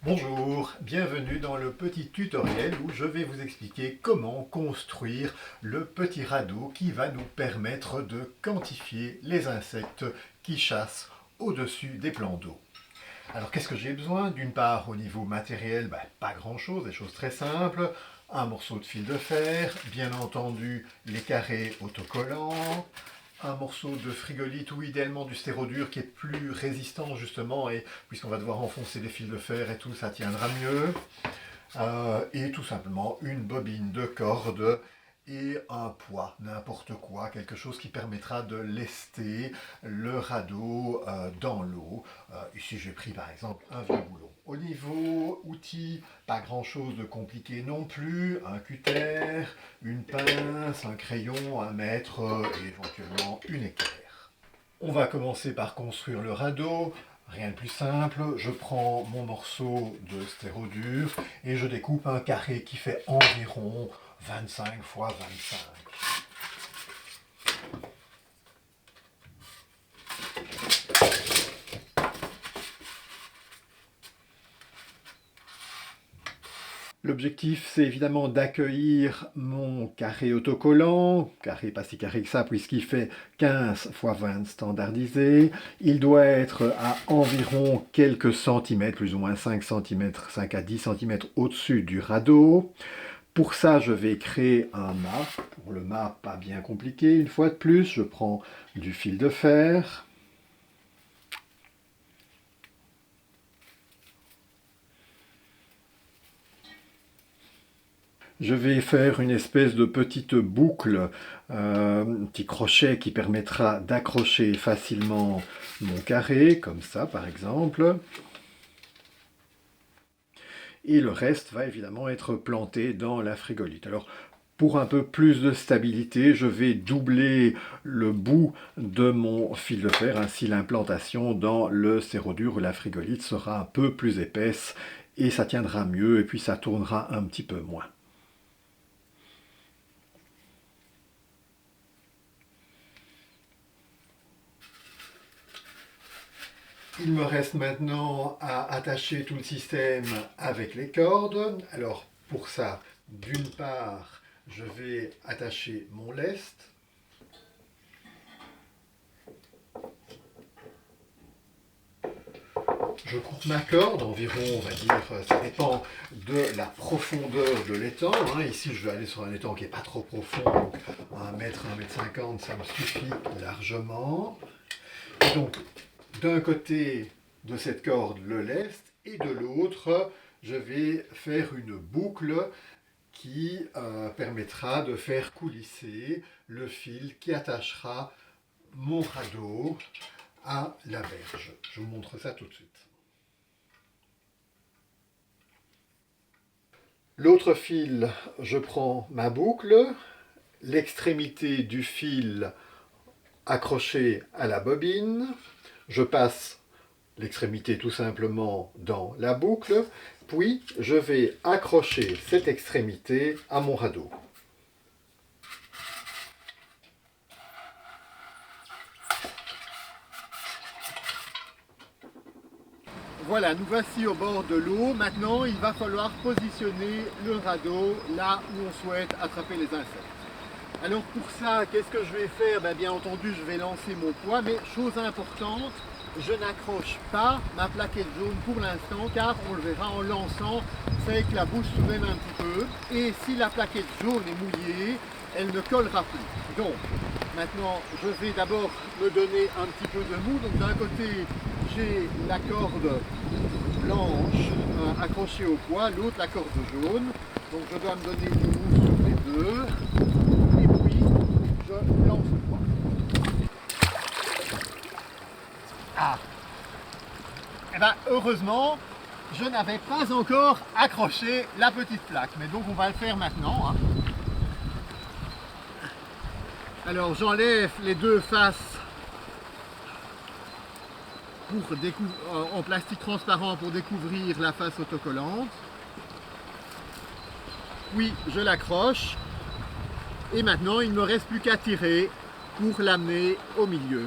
Bonjour, bienvenue dans le petit tutoriel où je vais vous expliquer comment construire le petit radeau qui va nous permettre de quantifier les insectes qui chassent au-dessus des plans d'eau. Alors qu'est-ce que j'ai besoin? D'une part au niveau matériel, pas grand chose, des choses très simples, un morceau de fil de fer, bien entendu les carrés autocollants, un morceau de frigolite ou idéalement du stérodure qui est plus résistant justement, et puisqu'on va devoir enfoncer des fils de fer et tout, ça tiendra mieux. Et tout simplement une bobine de corde et un poids, n'importe quoi, quelque chose qui permettra de lester le radeau dans l'eau. Ici j'ai pris par exemple un vieux boulon. Au niveau outils, pas grand chose de compliqué non plus, un cutter, une pince, un crayon, un mètre et éventuellement une équerre. On va commencer par construire le radeau. Rien de plus simple, je prends mon morceau de stérodure et je découpe un carré qui fait environ 25 x 25. L'objectif, c'est évidemment d'accueillir mon carré autocollant, carré pas si carré que ça puisqu'il fait 15 x 20 standardisé. Il doit être à environ quelques centimètres, plus ou moins 5 cm, 5 à 10 cm au-dessus du radeau. Pour ça, je vais créer un mât. Pour le mât, pas bien compliqué, une fois de plus, je prends du fil de fer. Je vais faire une espèce de petite boucle, petit crochet qui permettra d'accrocher facilement mon carré, comme ça par exemple. Et le reste va évidemment être planté dans la frigolite. Alors, pour un peu plus de stabilité, je vais doubler le bout de mon fil de fer, ainsi l'implantation dans le stérodure ou la frigolite sera un peu plus épaisse et ça tiendra mieux et puis ça tournera un petit peu moins. Il me reste maintenant à attacher tout le système avec les cordes. Alors pour ça, d'une part, je vais attacher mon lest. Je coupe ma corde, environ, on va dire, ça dépend de la profondeur de l'étang. Ici, je vais aller sur un étang qui n'est pas trop profond, donc 1 mètre, 1,50 m, ça me suffit largement. Et donc, d'un côté de cette corde, le lest, et de l'autre, je vais faire une boucle qui permettra de faire coulisser le fil qui attachera mon radeau à la berge. Je vous montre ça tout de suite. L'autre fil, je prends ma boucle, l'extrémité du fil accroché à la bobine, je passe l'extrémité tout simplement dans la boucle, puis je vais accrocher cette extrémité à mon radeau. Voilà, nous voici au bord de l'eau. Maintenant, il va falloir positionner le radeau là où on souhaite attraper les insectes. Alors pour ça, qu'est-ce que je vais faire? Bien entendu, je vais lancer mon poids, mais chose importante, je n'accroche pas ma plaquette jaune pour l'instant, car on le verra en lançant, c'est que la bouche soulève un petit peu, et si la plaquette jaune est mouillée, elle ne collera plus. Donc, maintenant, je vais d'abord me donner un petit peu de mou. Donc d'un côté, j'ai la corde blanche accrochée au poids, l'autre la corde jaune. Donc je dois me donner du mou sur les deux. Et puis, je lance le poids. Ah! Et heureusement, je n'avais pas encore accroché la petite plaque. Mais donc on va le faire maintenant. Alors j'enlève les deux faces en plastique transparent pour découvrir la face autocollante. Puis je l'accroche et maintenant il ne me reste plus qu'à tirer pour l'amener au milieu.